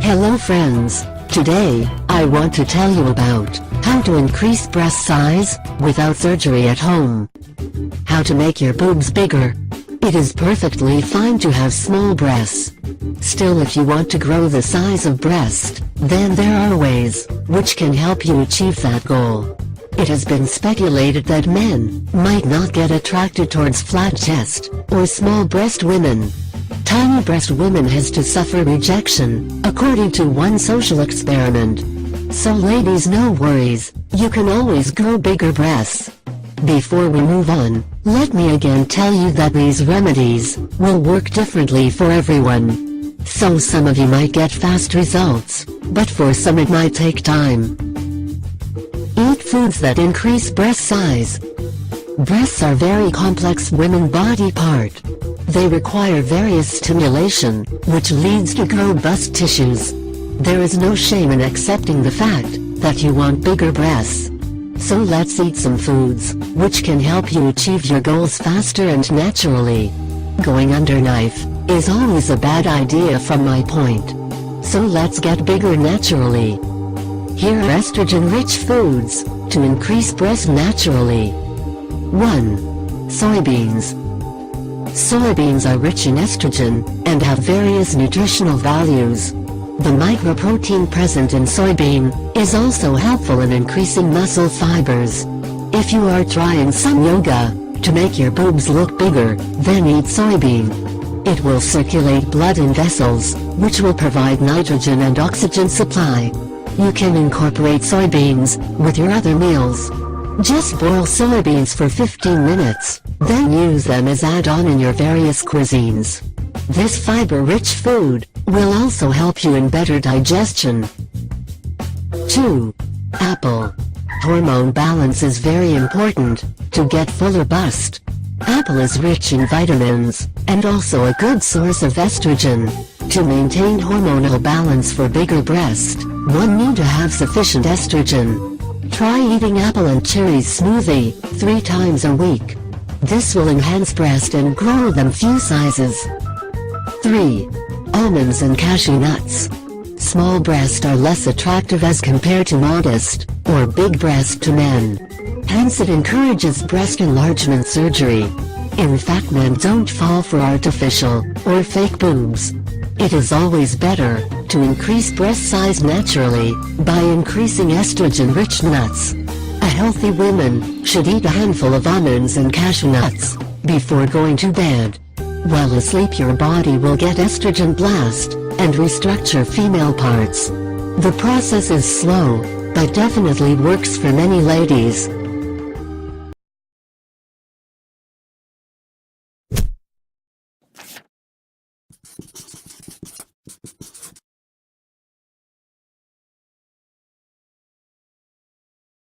Hello friends, today, I want to tell you about how to increase breast size without surgery at home. How to make your boobs bigger. It is perfectly fine to have small breasts. Still, if you want to grow the size of breast, then there are ways which can help you achieve that goal. It has been speculated that men might not get attracted towards flat chest or small breast women. Tiny breast women has to suffer rejection, according to one social experiment. So ladies, no worries, you can always grow bigger breasts. Before we move on, let me again tell you that these remedies will work differently for everyone. So some of you might get fast results, but for some it might take time. Eat foods that increase breast size. Breasts are very complex women body part. They require various stimulation, which leads to grow bust tissues. There is no shame in accepting the fact that you want bigger breasts. So let's eat some foods which can help you achieve your goals faster and naturally. Going under knife is always a bad idea from my point. So let's get bigger naturally. Here are estrogen-rich foods to increase breast naturally. 1. Soybeans. Soybeans are rich in estrogen and have various nutritional values. The microprotein present in soybean is also helpful in increasing muscle fibers. If you are trying some yoga to make your boobs look bigger, then eat soybean. It will circulate blood in vessels, which will provide nitrogen and oxygen supply. You can incorporate soybeans with your other meals. Just boil soybeans for 15 minutes, then use them as add-on in your various cuisines. This fiber-rich food will also help you in better digestion. 2. Apple. Hormone balance is very important to get fuller bust. Apple is rich in vitamins, and also a good source of estrogen. To maintain hormonal balance for bigger breast, one need to have sufficient estrogen. Try eating apple and cherries smoothie 3 times a week. This will enhance breast and grow them few sizes. 3. Almonds and cashew nuts. Small breasts are less attractive as compared to modest or big breast to men. Hence it encourages breast enlargement surgery. In fact, men don't fall for artificial or fake boobs. It is always better to increase breast size naturally by increasing estrogen-rich nuts. A healthy woman should eat a handful of almonds and cashew nuts before going to bed. While asleep, your body will get estrogen blast and restructure female parts. The process is slow, but definitely works for many ladies.